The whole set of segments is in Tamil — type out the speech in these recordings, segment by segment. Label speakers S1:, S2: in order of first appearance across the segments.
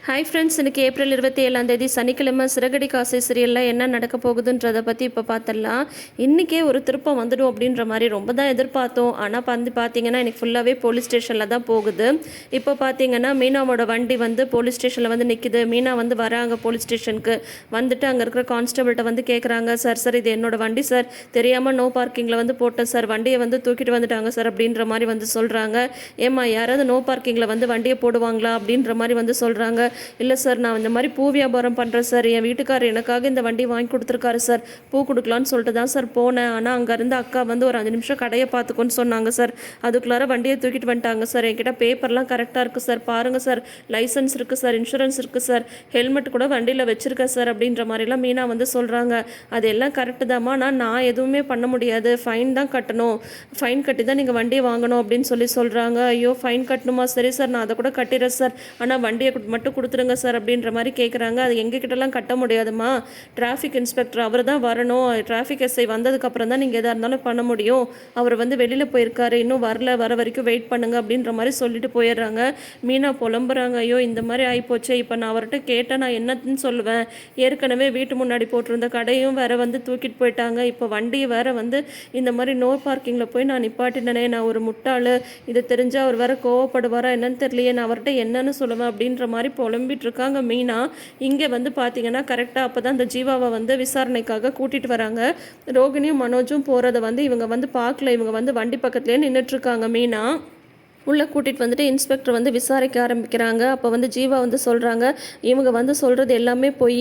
S1: ஹாய் ஃப்ரெண்ட்ஸ், இன்னைக்கு ஏப்ரல் 27 சனிக்கிழமை சிறகடி காசை சீரியலில் என்ன நடக்க போகுதுன்றதை பற்றி இப்போ பார்த்துடலாம். இன்றைக்கே ஒரு திருப்பம் வந்துடும் அப்படின்ற மாதிரி ரொம்ப தான் எதிர்பார்த்தோம். ஆனால் பார்த்தீங்கன்னா இன்றைக்கி ஃபுல்லாகவே போலீஸ் ஸ்டேஷனில் தான் போகுது. இப்போ பார்த்தீங்கன்னா மீனாவோட வண்டி வந்து போலீஸ் ஸ்டேஷனில் வந்து நிற்கிது. மீனா வந்து வராங்க போலீஸ் ஸ்டேஷனுக்கு. வந்துட்டு அங்கே இருக்கிற கான்ஸ்டபிள்கிட்ட வந்து கேட்குறாங்க, சார் இது என்னோடய வண்டி சார், தெரியாமல் நோ பார்க்கிங்கில் வந்து போட்டேன் சார், வண்டியை வந்து தூக்கிட்டு வந்துட்டாங்க சார் அப்படின்ற மாதிரி வந்து சொல்கிறாங்க. ஏம்மா யாராவது நோ பார்க்கிங்கில் வந்து வண்டியை போடுவாங்களா அப்படின்ற மாதிரி வந்து சொல்கிறாங்க. இல்லை சார், நான் இந்த மாதிரி பூ வியாபாரம் பண்ணுறேன் சார், என் வீட்டுக்காரர் எனக்காக இந்த வண்டி வாங்கி கொடுத்துருக்காரு சார், பூ கொடுக்கலான்னு சொல்லிட்டு தான் சார் போனேன். ஆனால் அங்கேருந்து அக்கா வந்து ஒரு 5 நிமிஷம் கடையை பார்த்துக்கோன்னு சொன்னாங்க சார். அதுக்குள்ளார வண்டியை தூக்கிட்டு வந்துட்டாங்க சார். என்கிட்ட பேப்பர்லாம் கரெக்டாக இருக்குது சார், பாருங்கள் சார், லைசன்ஸ் இருக்குது சார், இன்சூரன்ஸ் இருக்குது சார், ஹெல்மெட் கூட வண்டியில் வச்சுருக்கேன் சார் அப்படின்ற மாதிரிலாம் மீனா வந்து சொல்கிறாங்க. அது எல்லாம் கரெக்டு தாம்மா, நான் எதுவுமே பண்ண முடியாது, ஃபைன் தான் கட்டணும், ஃபைன் கட்டி தான் நீங்கள் வண்டியை வாங்கணும் அப்படின்னு சொல்கிறாங்க. ஐயோ ஃபைன் கட்டணுமா, சரி சார் நான் அதை கூட கட்டிடுறேன் சார், ஆனால் வண்டியை மட்டும் கொடுத்துருங்க சார் அப்படின்ற மாதிரி கேட்குறாங்க. அது எங்ககிட்டலாம் கட்ட முடியாதுமா, டிராஃபிக் இன்ஸ்பெக்டர் அவர் தான் வரணும், டிராஃபிக் எஸ்ஐ வந்ததுக்கப்புறம் தான் நீங்கள் எதாக இருந்தாலும் பண்ண முடியும், அவர் வந்து வெளியில் போயிருக்காரு, இன்னும் வர வரைக்கும் வெயிட் பண்ணுங்க அப்படின்ற மாதிரி சொல்லிட்டு போயிடுறாங்க. மீனா புலம்புறாங்க, ஐயோ இந்த மாதிரி ஆகிப்போச்சு, இப்போ நான் அவர்கிட்ட கேட்டால் நான் என்னன்னு சொல்லுவேன், ஏற்கனவே வீட்டு முன்னாடி போட்டிருந்த கடையும் வேற வந்து தூக்கிட்டு போயிட்டாங்க, இப்போ வண்டியை வேற வந்து இந்த மாதிரி நோ பார்க்கிங்கில் போய் நான் நிப்பாட்டினே, நான் ஒரு முட்டாள், இது தெரிஞ்சால் அவர் வேற கோவப்படுவாரா என்னன்னு தெரியலையே, நான் அவர்கிட்ட என்னன்னு சொல்லுவேன் அப்படின்ற மாதிரி புலம்பிட்டு இருக்காங்க மீனா. இங்கே வந்து பார்த்தீங்கன்னா கரெக்டாக அப்போ தான் இந்த ஜீவாவை வந்து விசாரணைக்காக கூட்டிகிட்டு வராங்க. ரோகிணியும் மனோஜும் போகிறத வந்து இவங்க வந்து பார்க்கல, இவங்க வந்து வண்டி பக்கத்துலேயே நின்றுட்டுருக்காங்க. மீனா உள்ளே கூட்டிகிட்டு வந்துட்டு இன்ஸ்பெக்டர் வந்து விசாரிக்க ஆரம்பிக்கிறாங்க. அப்போ வந்து ஜீவா வந்து சொல்கிறாங்க, இவங்க வந்து சொல்கிறது எல்லாமே பொய்,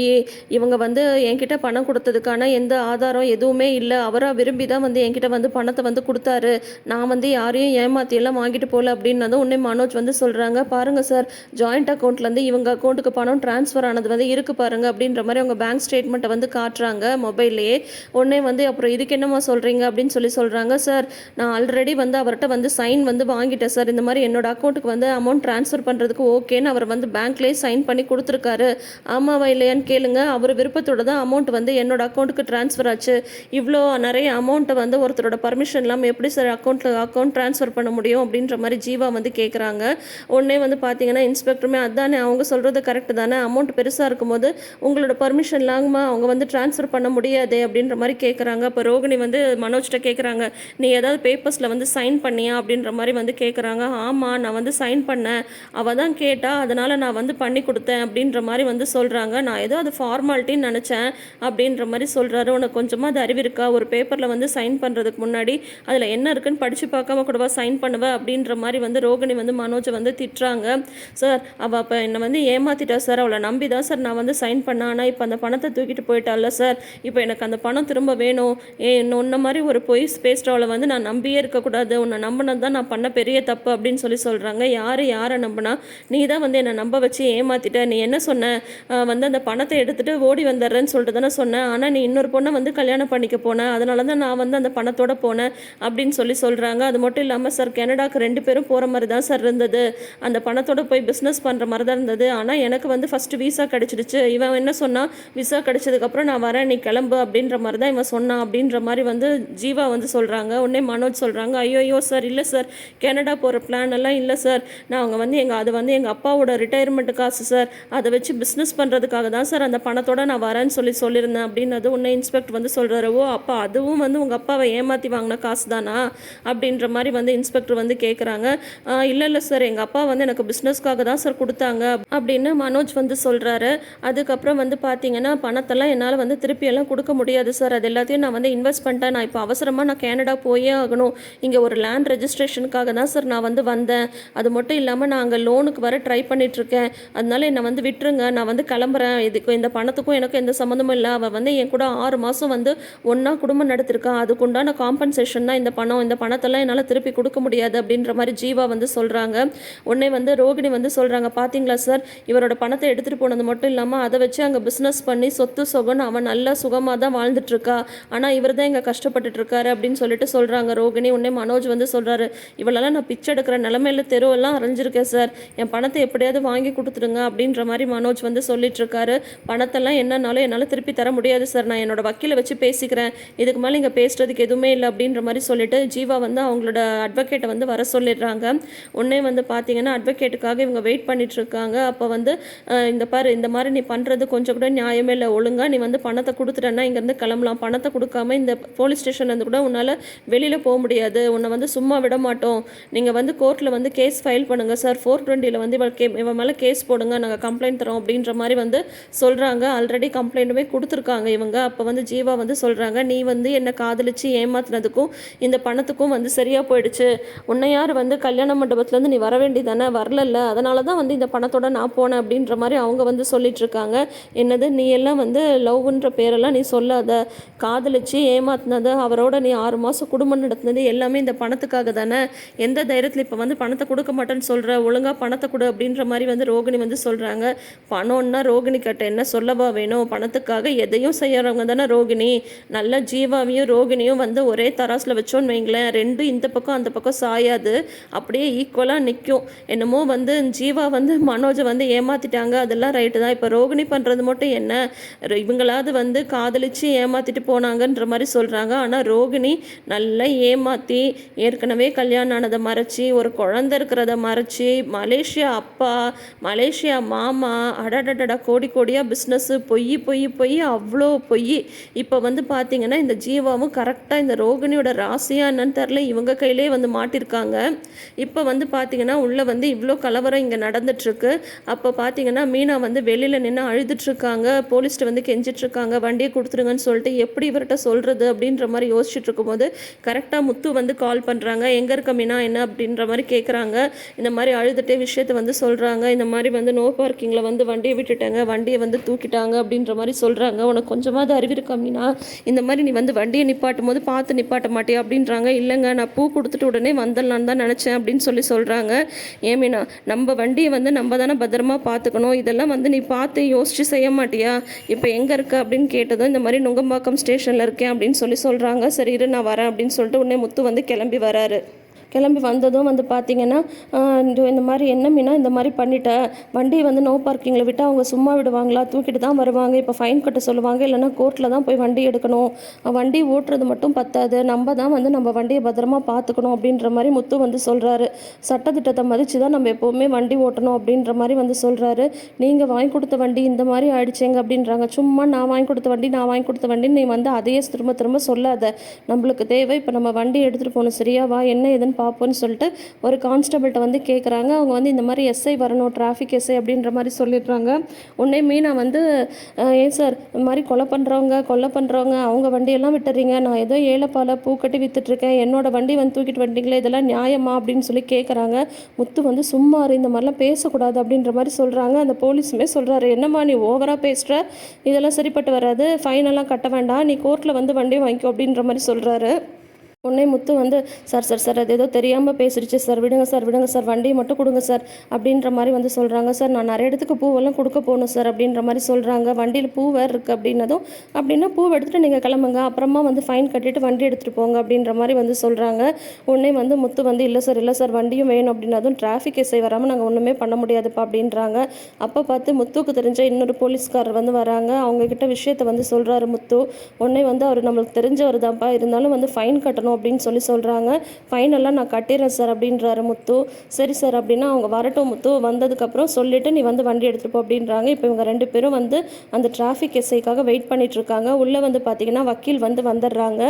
S1: இவங்க வந்து என்கிட்ட பணம் கொடுத்ததுக்கான எந்த ஆதாரம் எதுவுமே இல்லை, அவராக விரும்பி தான் வந்து என்கிட்ட வந்து பணத்தை வந்து கொடுத்தாரு, நான் வந்து யாரையும் ஏமாற்றியெல்லாம் வாங்கிட்டு போகல அப்படின்னதும் உடனே மனோஜ் வந்து சொல்கிறாங்க, பாருங்கள் சார், ஜாயிண்ட் அக்கௌண்ட்லேருந்து இவங்க அக்கௌண்ட்டுக்கு பணம் ட்ரான்ஸ்ஃபர் ஆனது வந்து இருக்குது பாருங்கள் அப்படின்ற மாதிரி அவங்க பேங்க் ஸ்டேட்மெண்ட்டை வந்து காட்டுறாங்க மொபைல்லையே. உடனே வந்து அப்புறம் இதுக்கு என்னம்மா சொல்கிறீங்க அப்படின்னு சொல்கிறாங்க. சார் நான் ஆல்ரெடி வந்து அவர்கிட்ட வந்து சைன் வந்து வாங்கிட்டேன் சார், இந்த மாதிரி என்னோட அக்கௌண்ட்டுக்கு வந்து அமௌண்ட் ட்ரான்ஸ்ஃபர் பண்ணுறதுக்கு ஓகேன்னு அவர் வந்து பேங்க்லேயே சைன் பண்ணி கொடுத்துருக்காரு, ஆமாவா இல்லையான்னு கேளுங்க, அவர் விருப்பத்தோட தான் அமௌண்ட் வந்து என்னோட அக்கௌண்ட்டுக்கு ட்ரான்ஸ்ஃபர் ஆச்சு, இவ்வளோ நிறைய அமௌண்ட்டை வந்து ஒருத்தரோட பர்மிஷன் இல்லாமல் எப்படி சார் அக்கௌண்ட் ட்ரான்ஸ்ஃபர் பண்ண முடியும் அப்படின்ற மாதிரி ஜீவா வந்து கேட்குறாங்க. உடனே வந்து பார்த்தீங்கன்னா இன்ஸ்பெக்டருமே அதானே, அவங்க சொல்கிறது கரெக்டு தானே, அமௌண்ட் பெருசாக இருக்கும்போது உங்களோட பர்மிஷன் இல்லாமல் அவங்க வந்து ட்ரான்ஸ்ஃபர் பண்ண முடியாது அப்படின்ற மாதிரி கேட்குறாங்க. அப்போ ரோகிணி வந்து மனோஜ்கிட்ட கேட்குறாங்க, நீ ஏதாவது பேப்பர்ஸில் வந்து சைன் பண்ணியா அப்படின்ற மாதிரி வந்து கேட்குறாங்க. ஆமாம் நான் வந்து சைன் பண்ணேன், அவள் தான் கேட்டா அதனால் நான் வந்து பண்ணி கொடுத்தேன் அப்படின்ற மாதிரி வந்து சொல்கிறாங்க. நான் ஏதோ அது ஃபார்மாலிட்டின்னு நினச்சேன் அப்படின்ற மாதிரி சொல்கிறாரு. உனக்கு கொஞ்சமாக அது அறிவு இருக்கா, ஒரு பேப்பரில் வந்து சைன் பண்ணுறதுக்கு முன்னாடி அதில் என்ன இருக்குன்னு படித்து பார்க்காம கூடவா சைன் பண்ணுவேன் அப்படின்ற மாதிரி வந்து ரோகிணி வந்து மனோஜை வந்து திட்டுறாங்க. சார் அவள் அப்போ என்னை வந்து ஏமாற்றிட்டா சார், அவளை நம்பி தான் சார் நான் வந்து சைன் பண்ணேன், ஆனால் இப்போ அந்த பணத்தை தூக்கிட்டு போயிட்டால சார், இப்போ எனக்கு அந்த பணம் திரும்ப வேணும், உன்ன மாதிரி ஒரு பொய் பேசுகிறவளை வந்து நான் நம்பியே இருக்கக்கூடாது, உன்னை நம்பினது தான் நான் பண்ண பெரிய தப்பு அப்படின்னு சொல்கிறாங்க. யாரை நம்பினா, நீ தான் வந்து என்னை நம்ப வச்சு ஏமாத்திட்ட, நீ என்ன சொன்ன, வந்து அந்த பணத்தை எடுத்துகிட்டு ஓடி வந்துடுறேன்னு சொல்லிட்டு தானே சொன்னேன், ஆனால் நீ இன்னொரு பொண்ணை வந்து கல்யாணம் பண்ணிக்க போனேன், அதனால தான் நான் வந்து அந்த பணத்தோட போனேன் அப்படின்னு சொல்கிறாங்க. அது மட்டும் இல்லாமல் சார், கனடாக்கு 2 பேரும் போகிற மாதிரி தான் சார் இருந்தது, அந்த பணத்தோட போய் பிஸ்னஸ் பண்ணுற மாதிரி தான் இருந்தது, ஆனால் எனக்கு வந்து ஃபஸ்ட்டு விசா கிடச்சிடுச்சு, இவன் என்ன சொன்னான், விசா கிடச்சதுக்கப்புறம் நான் வரேன் நீ கிளம்பு அப்படின்ற மாதிரி தான் இவன் சொன்னான் அப்படின்ற மாதிரி வந்து ஜீவா வந்து சொல்கிறாங்க. உடனே மனோஜ் சொல்கிறாங்க, ஐயோ சார், இல்லை சார், கனடா போகிற பிளான் எல்லாம் இல்லை சார், நான் அவங்க வந்து அது வந்து எங்கள் அப்பாவோட ரிட்டையர்மெண்ட் காசு சார், அதை வச்சு பிஸ்னஸ் பண்ணுறதுக்காக தான் சார் அந்த பணத்தோட நான் வரேன்னு சொல்லியிருந்தேன் அப்படின்னது உன்னை இன்ஸ்பெக்டர் வந்து சொல்கிறாரு. ஓ அப்பா அதுவும் வந்து உங்கள் அப்பாவை ஏமாற்றி வாங்கின காசு தானா அப்படின்ற மாதிரி வந்து இன்ஸ்பெக்டர் வந்து கேட்குறாங்க. இல்லை சார், எங்கள் அப்பா வந்து எனக்கு பிஸ்னஸ்க்காக தான் சார் கொடுத்தாங்க அப்படின்னு மனோஜ் வந்து சொல்கிறாரு. அதுக்கப்புறம் வந்து பார்த்தீங்கன்னா பணத்தெல்லாம் என்னால் வந்து திருப்பியெல்லாம் கொடுக்க முடியாது சார், அது எல்லாத்தையும் நான் வந்து இன்வெஸ்ட் பண்ணிட்டேன், நான் இப்போ அவசரமாக நான் கனடா போயே ஆகணும், இங்கே ஒரு லேண்ட் ரெஜிஸ்ட்ரேஷனுக்காக தான் சார் நான் வந்து வந்தேன், அது மட்டும் இல்லாமல் நான் அங்கே லோனுக்கு வர ட்ரை பண்ணிகிட்ருக்கேன், அதனால என்னை வந்து விட்டுருங்க, நான் வந்து கிளம்புறேன், இதுக்கு இந்த பணத்துக்கும் எனக்கும் எந்த சம்மந்தமும் இல்லை, அவள் வந்து என் கூட 6 மாதம் வந்து ஒன்றா குடும்பம் நடத்திருக்கான், அதுக்குண்டான காம்பன்சேஷன் தான் இந்த பணத்தெல்லாம் என்னால் திருப்பி கொடுக்க முடியாது அப்படின்ற மாதிரி ஜீவா வந்து சொல்கிறாங்க. உடனே வந்து ரோகிணி வந்து சொல்கிறாங்க, பார்த்தீங்களா சார், இவரோட பணத்தை எடுத்துகிட்டு போனது மட்டும் இல்லாமல் அதை வச்சு அங்கே பிஸ்னஸ் பண்ணி சொத்து சொகன்னு அவன் நல்லா சுகமாக தான் வாழ்ந்துட்டுருக்கா, ஆனால் இவர் தான் இங்கே கஷ்டப்பட்டுட்டு இருக்காரு அப்படின்னு சொல்லிட்டு சொல்கிறாங்க ரோகிணி. உடனே மனோஜ் வந்து சொல்கிறாரு, இவளெல்லாம் நான் பிச்சை எடுக்கிற நிலமையில தெருவெல்லாம் அரைஞ்சிருக்கேன் சார். என் பணத்தை எப்படியாவது வாங்கி கொடுத்துடுங்க அப்படின்ற மாதிரி மனோஜ் வந்து சொல்லிட்டு இருக்காரு. பணத்தெல்லாம் என்னன்னாலும் என்னால் திருப்பி தர முடியாது சார், நான் என்னோட வக்கீலை வச்சு பேசிக்கிறேன், இதுக்கு மேலே இங்கே பேசுறதுக்கு எதுவுமே இல்லை அப்படின்ற மாதிரி சொல்லிட்டு ஜீவா வந்து அவங்களோட அட்வொகேட்டை வந்து வர சொல்லிடுறாங்க. உடனே வந்து பார்த்தீங்கன்னா அட்வொகேட்டுக்காக இவங்க வெயிட் பண்ணிட்டு இருக்காங்க. அப்போ வந்து இந்த பாரு, இந்த மாதிரி நீ பண்ணுறது கொஞ்சம் கூட நியாயமே இல்லை, ஒழுங்காக நீ வந்து பணத்தை கொடுத்துட்டேன்னா இங்கேருந்து கிளம்பலாம், பணத்தை கொடுக்காம இந்த போலீஸ் ஸ்டேஷன்லேருந்து கூட உன்னால் வெளியில் போக முடியாது, உன்னை வந்து சும்மா விட மாட்டோம், நீங்கள் வந்து கோர்ட்டில் வந்து கேஸ் ஃபைல் பண்ணுங்கள் சார், 420 வந்து இவன் மேலே கேஸ் போடுங்க, நாங்கள் கம்ப்ளைண்ட் தரோம் அப்படின்ற மாதிரி வந்து சொல்கிறாங்க. ஆல்ரெடி கம்ப்ளைண்ட்டுமே கொடுத்துருக்காங்க இவங்க. அப்போ வந்து ஜீவா வந்து சொல்கிறாங்க, நீ வந்து என்னை காதலிச்சு ஏமாத்தினதுக்கும் இந்த பணத்துக்கும் வந்து சரியாக போயிடுச்சு, உன்னை யார் வந்து கல்யாண மண்டபத்துலேருந்து நீ வர வேண்டியதானே, வரலல்ல, அதனால தான் வந்து இந்த பணத்தோட நான் போனேன் அப்படின்ற மாதிரி அவங்க வந்து சொல்லிட்டு இருக்காங்க. என்னது நீ எல்லாம் வந்து லவ்ன்ற பேரெல்லாம் நீ சொல்லாத, காதலிச்சு ஏமாத்தினது, அவரோட நீ 6 மாதம் குடும்பம் நடத்தினது எல்லாமே இந்த பணத்துக்காக தானே, எந்த தைரியத்தில் இப்போ வந்து பணத்தை கொடுக்க மாட்டேன்னு சொல்கிற, ஒழுங்காக பணத்தை கொடு அப்படின்ற மாதிரி வந்து ரோகிணி வந்து சொல்கிறாங்க. பணம்னா ரோகிணி கிட்ட என்ன சொல்லவா வேணும், பணத்துக்காக எதையும் செய்யறவங்க தானே ரோகிணி. நல்ல ஜீவாவையும் ரோகிணியும் வந்து ஒரே தராசில் வச்சோன்னு வைங்களேன், ரெண்டும் இந்த பக்கம் அந்த பக்கம் சாயாது, அப்படியே ஈக்குவலாக நிற்கும். என்னமோ வந்து ஜீவா வந்து மனோஜை வந்து ஏமாற்றிட்டாங்க, அதெல்லாம் ரைட்டு தான், இப்போ ரோகிணி பண்ணுறது மட்டும் என்ன, இவங்களாவது வந்து காதலிச்சு ஏமாற்றிட்டு போனாங்கன்ற மாதிரி சொல்கிறாங்க. ஆனால் ரோகிணி நல்லா ஏமாற்றி ஏற்கனவே கல்யாணம் ஆனதை மறைச்சி, ஒரு குழந்தை இருக்கிறத மறைச்சி, மலேசியா அப்பா, மலேசியா மாமா, அடடடடா கோடி கோடியாக பிஸ்னஸ்ஸு, பொய் பொய் பொய், அவ்வளோ பொய். இப்போ வந்து பார்த்திங்கன்னா இந்த ஜீவாவும் கரெக்டாக இந்த ரோகிணியோட ராசியா என்னன்னு தெரில, இவங்க கையிலே வந்து மாட்டிருக்காங்க. இப்போ வந்து பார்த்திங்கன்னா உள்ளே வந்து இவ்வளோ கலவரம் இங்கே நடந்துட்டுருக்கு. அப்போ பார்த்திங்கன்னா மீனா வந்து வெளியில் நின்று அழுதுட்ருக்காங்க, போலீஸ்ட்டு வந்து கெஞ்சிட்ருக்காங்க, வண்டியை கொடுத்துருங்கன்னு சொல்லிட்டு எப்படி இவர்கிட்ட சொல்கிறது அப்படின்ற மாதிரி யோசிச்சுட்டு இருக்கும்போது கரெக்டாக முத்து வந்து கால் பண்ணுறாங்க. எங்கே இருக்க மீனா என்ன அப்படின்ற மாதிரி கேட்குறாங்க. இந்த மாதிரி அழுதுகிட்டே விஷயத்தை வந்து சொல்கிறாங்க. இந்த மாதிரி வந்து நோ பார்க்கிங்கில் வந்து வண்டியை விட்டுட்டாங்க, வண்டியை வந்து தூக்கிட்டாங்க அப்படின்ற மாதிரி சொல்கிறாங்க. உனக்கு கொஞ்சமாவது அறிவிருக்கா மீனா, இந்த மாதிரி நீ வந்து வண்டியை நிப்பாட்டும் போது பார்த்து நிப்பாட்ட மாட்டியா அப்படின்றாங்க. இல்லைங்க, நான் பூ கொடுத்துட்டு உடனே வந்துடலான்னு தான் நினச்சேன் அப்படின்னு சொல்கிறாங்க. ஏன் மீனா, நம்ம வண்டியை வந்து நம்ம தானே பத்திரமா பார்த்துக்கணும், இதெல்லாம் வந்து நீ பார்த்து யோசிச்சு செய்ய மாட்டியா, இப்போ எங்கே இருக்க அப்படின்னு கேட்டதும் இந்த மாதிரி நுங்கம்பாக்கம் ஸ்டேஷனில் இருக்கேன் அப்படின்னு சொல்கிறாங்க. சரி இரு நான் வரேன் அப்படின்னு சொல்லிட்டு உடனே முத்து வந்து கிளம்பி வராரு. கிளம்பி வந்ததும் வந்து பார்த்திங்கன்னா இந்த மாதிரி என்ன மீனா இந்த மாதிரி பண்ணிட்டேன், வண்டியை வந்து நோ பார்க்கிங்கில் விட்டால் அவங்க சும்மா விடுவாங்களா, தூக்கிட்டு தான் வருவாங்க, இப்போ ஃபைன் கட்ட சொல்லுவாங்க, இல்லைனா கோர்ட்டில் தான் போய் வண்டி எடுக்கணும், வண்டி ஓட்டுறது மட்டும் பத்தாது, நம்ம தான் வந்து நம்ம வண்டியை பத்திரமா பார்த்துக்கணும் அப்படின்ற மாதிரி முத்து வந்து சொல்கிறாரு. சட்டத்திட்டத்தை மதித்து தான் நம்ம எப்போவுமே வண்டி ஓட்டணும் அப்படின்ற மாதிரி வந்து சொல்கிறாரு. நீங்கள் வாங்கி கொடுத்த வண்டி இந்த மாதிரி ஆயிடுச்சேங்க அப்படின்றாங்க. சும்மா நான் வாங்கி கொடுத்த வண்டி நீ வந்து அதையே திரும்ப திரும்ப சொல்லாத, நம்மளுக்கு தேவை இப்போ நம்ம வண்டி எடுத்துகிட்டு போகணும், சரியா, வா என்ன எதுன்னு பார்ப்போன்னு சொல்லிட்டு ஒரு கான்ஸ்டபிள்கிட்ட வந்து கேட்குறாங்க. அவங்க வந்து இந்த மாதிரி எஸ்ஐ வரணும், டிராஃபிக் எஸ்ஐ அப்படின்ற மாதிரி சொல்லிடுறாங்க. உடனே மீனா வந்து ஏன் சார் இந்த மாதிரி கொலை பண்ணுறவங்க அவங்க வண்டியெல்லாம் விட்டுறீங்க, நான் ஏதோ ஏழைப்பால பூக்கட்டி விற்றுட்ருக்கேன், என்னோட வண்டி வந்து தூக்கிட்டு வந்தீங்களே, இதெல்லாம் நியாயமா அப்படின்னு சொல்லி கேட்குறாங்க. முத்து வந்து சும்மா இந்த மாதிரிலாம் பேசக்கூடாது அப்படின்ற மாதிரி சொல்கிறாங்க. அந்த போலீஸுமே சொல்கிறாரு, என்னம்மா நீ ஓவராக பேசுகிற, இதெல்லாம் சரிப்பட்டு வராது, ஃபைனெல்லாம் கட்ட வேண்டாம், நீ கோர்ட்டில் வந்து வண்டியை வாங்கிக்கோ அப்படின்ற மாதிரி சொல்கிறாரு. உடனே முத்து வந்து சார் அது ஏதோ தெரியாமல் பேசிடுச்சு சார், விடுங்க சார், வண்டியை மட்டும் கொடுங்க சார் அப்படின்ற மாதிரி வந்து சொல்கிறாங்க. சார் நான் நிறைய இடத்துக்கு பூவெல்லாம் கொடுக்க போகணும் சார் அப்படின்ற மாதிரி சொல்கிறாங்க. வண்டியில் பூ வேறு இருக்குது அப்படின்னதும், அப்படின்னா பூவை எடுத்துகிட்டு நீங்கள் கிளம்புங்க, அப்புறமா வந்து ஃபைன் கட்டிட்டு வண்டி எடுத்துகிட்டு போங்க அப்படின்ற மாதிரி வந்து சொல்கிறாங்க. உடனே வந்து முத்து வந்து இல்லை சார் வண்டியும் வேணும் அப்படின்னதும், டிராஃபிக் எஸ்ஐ வராமல் நாங்கள் ஒன்றுமே பண்ண முடியாதுப்பா அப்படின்றாங்க. அப்போ பார்த்து முத்துக்கு தெரிஞ்ச இன்னொரு போலீஸ்காரர் வந்து வராங்க. அவங்கக்கிட்ட விஷயத்தை வந்து சொல்கிறாரு முத்து. உடனே வந்து அவர் நம்மளுக்கு தெரிஞ்சவர் தான்ப்பா, இருந்தாலும் வந்து ஃபைன் கட்டணும் அப்படின்னு சொல்கிறாங்க. ஃபைனெல்லாம் நான் கட்டிடுறேன் சார் அப்படின்றாரு முத்து. சரி சார் அப்படின்னா அவங்க வரட்டும், முத்து வந்ததுக்கப்புறம் சொல்லிவிட்டு நீ வந்து வண்டி எடுத்துகிட்டு போ அப்படின்றாங்க. இப்போ இவங்க 2 பேரும் வந்து அந்த டிராஃபிக் எஸ்ஐக்காக வெயிட் பண்ணிகிட்ருக்காங்க. உள்ளே வந்து பார்த்திங்கன்னா வக்கீல் வந்து வந்துடுறாங்க.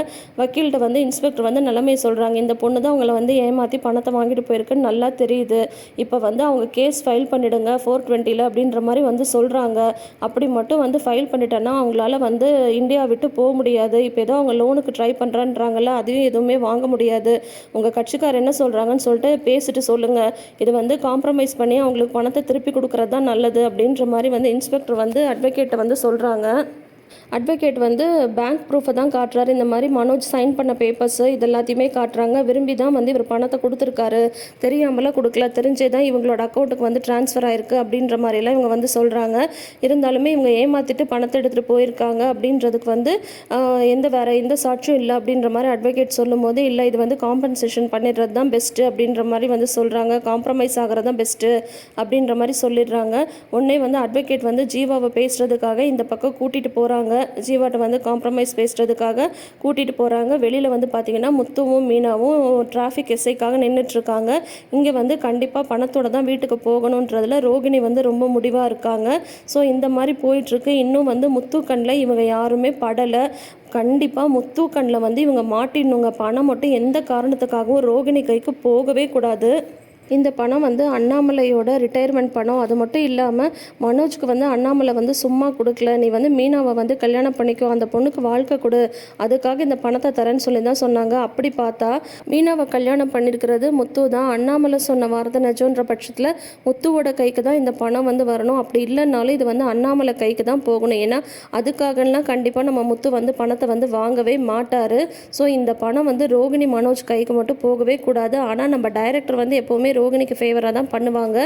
S1: வக்கீல்கிட்ட வந்து இன்ஸ்பெக்டர் வந்து நிலைமையை சொல்கிறாங்க. இந்த பொண்ணு தான் அவங்கள வந்து ஏமாற்றி பணத்தை வாங்கிட்டு போயிருக்குன்னு நல்லா தெரியுது, இப்போ வந்து அவங்க கேஸ் ஃபைல் பண்ணிவிடுங்க 420 அப்படின்ற மாதிரி வந்து சொல்கிறாங்க. அப்படி மட்டும் வந்து ஃபைல் பண்ணிட்டேன்னா அவங்களால வந்து இந்தியா விட்டு போக முடியாது, இப்போ ஏதோ அவங்க லோனுக்கு ட்ரை பண்ணுறான்றாங்கல்ல, அதையும் எதுவுமே வாங்க முடியாது, உங்கள் கட்சிக்காரர் என்ன சொல்கிறாங்கன்னு சொல்லிட்டு பேசிட்டு சொல்லுங்கள், இது வந்து காம்ப்ரமைஸ் பண்ணி அவங்களுக்கு பணத்தை திருப்பி கொடுக்குறது தான் நல்லது அப்படின்ற மாதிரி வந்து இன்ஸ்பெக்டர் வந்து அட்வொகேட்டை வந்து சொல்கிறாங்க. அட்வொகேட் வந்து பேங்க் ப்ரூஃபை தான் காட்டுறாரு. இந்த மாதிரி மனோஜ் சைன் பண்ண பேப்பர்ஸு இது எல்லாத்தையுமே காட்டுறாங்க. விரும்பி தான் வந்து இவர் பணத்தை கொடுத்துருக்காரு, தெரியாமலாம் கொடுக்கல, தெரிஞ்சே தான் இவங்களோட அக்கௌண்ட்டுக்கு வந்து ட்ரான்ஸ்ஃபர் ஆயிருக்கு அப்படின்ற மாதிரிலாம் இவங்க வந்து சொல்கிறாங்க. இருந்தாலுமே இவங்க ஏமாற்றிட்டு பணத்தை எடுத்துகிட்டு போயிருக்காங்க அப்படின்றதுக்கு வந்து வேறு எந்த சாட்சியும் இல்லை அப்படின்ற மாதிரி அட்வொகேட் சொல்லும் போது, இல்லை இது வந்து காம்பன்சேஷன் பண்ணிடுறது தான் பெஸ்ட்டு அப்படின்ற மாதிரி வந்து சொல்கிறாங்க. காம்ப்ரமைஸ் ஆகிறது தான் பெஸ்ட்டு அப்படின்ற மாதிரி சொல்லிடுறாங்க. உடனே வந்து அட்வொகேட் வந்து ஜீவாவை பேசுகிறதுக்காக இந்த பக்கம் கூட்டிகிட்டு போகிறாங்க. ஜீவாட்ட வந்து காம்ப்ரமைஸ் பேசுகிறதுக்காக கூட்டிகிட்டு போகிறாங்க. வெளியில் வந்து பார்த்திங்கன்னா முத்துவும் மீனாவும் டிராஃபிக் எஸ்ஐக்காக நின்றுட்டுருக்காங்க. இங்கே வந்து கண்டிப்பாக பணத்தோடு தான் வீட்டுக்கு போகணுன்றதில் ரோகிணி வந்து ரொம்ப முடிவாக இருக்காங்க. ஸோ இந்த மாதிரி போயிட்டுருக்கு. இன்னும் வந்து முத்து கண்ணில் இவங்க யாருமே படலை. கண்டிப்பாக முத்து கண்ணில் வந்து இவங்க மாட்டிடணுங்க. பணம் மட்டும் எந்த காரணத்துக்காகவும் ரோகிணி கைக்கு போகவே கூடாது. இந்த பணம் வந்து அண்ணாமலையோட ரிட்டையர்மெண்ட் பணம். அது மட்டும் இல்லாமல் மனோஜ்க்கு வந்து அண்ணாமலை வந்து சும்மா கொடுக்கல, நீ வந்து மீனாவை வந்து கல்யாணம் பண்ணிக்கோ, அந்த பொண்ணுக்கு வாழ்க்கை கொடு, அதுக்காக இந்த பணத்தை தரேன்னு சொல்லி தான் சொன்னாங்க. அப்படி பார்த்தா மீனாவை கல்யாணம் பண்ணியிருக்கிறது முத்து தான். அண்ணாமலை சொன்ன வார்த்தை நிஜன்ற பட்சத்தில் முத்துவோட கைக்கு தான் இந்த பணம் வந்து வரணும். அப்படி இல்லைனாலும் இது வந்து அண்ணாமலை கைக்கு தான் போகணும். ஏன்னா அதுக்காகலாம் கண்டிப்பாக நம்ம முத்து வந்து பணத்தை வந்து வாங்கவே மாட்டார். ஸோ இந்த பணம் வந்து ரோகிணி மனோஜ் கைக்கு மட்டும் போகவே கூடாது. ஆனால் நம்ம டைரக்டர் வந்து எப்போவுமே ரோகிணிக்கு ஃபேவராக தான் பண்ணுவாங்க.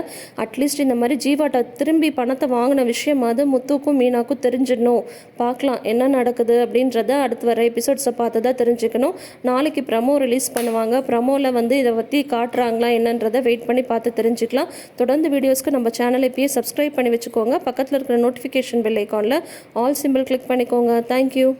S1: அட்லீஸ்ட் இந்த மாதிரி ஜீவாட்ட திரும்பி பணத்தை வாங்கின விஷயமாவது முத்துக்கும் மீனாக்கும் தெரிஞ்சிடணும். பார்க்கலாம் என்ன நடக்குது அப்படின்றத அடுத்து வர எபிசோட்ஸை பார்த்து தான் தெரிஞ்சுக்கணும். நாளைக்கு ப்ரமோ ரிலீஸ் பண்ணுவாங்க. ப்ரமோவில் வந்து இதை பற்றி காட்டுறாங்களா என்னன்றதை வெயிட் பண்ணி பார்த்து தெரிஞ்சுக்கலாம். தொடர்ந்து வீடியோஸ்க்கு நம்ம சேனலை இப்பயே சப்ஸ்கிரைப் பண்ணி வச்சுக்கோங்க. பக்கத்தில் இருக்கிற நோட்டிஃபிகேஷன் பெல் ஐக்கானில் ஆல் சிம்பிள் கிளிக் பண்ணிக்கோங்க. தேங்க்யூ.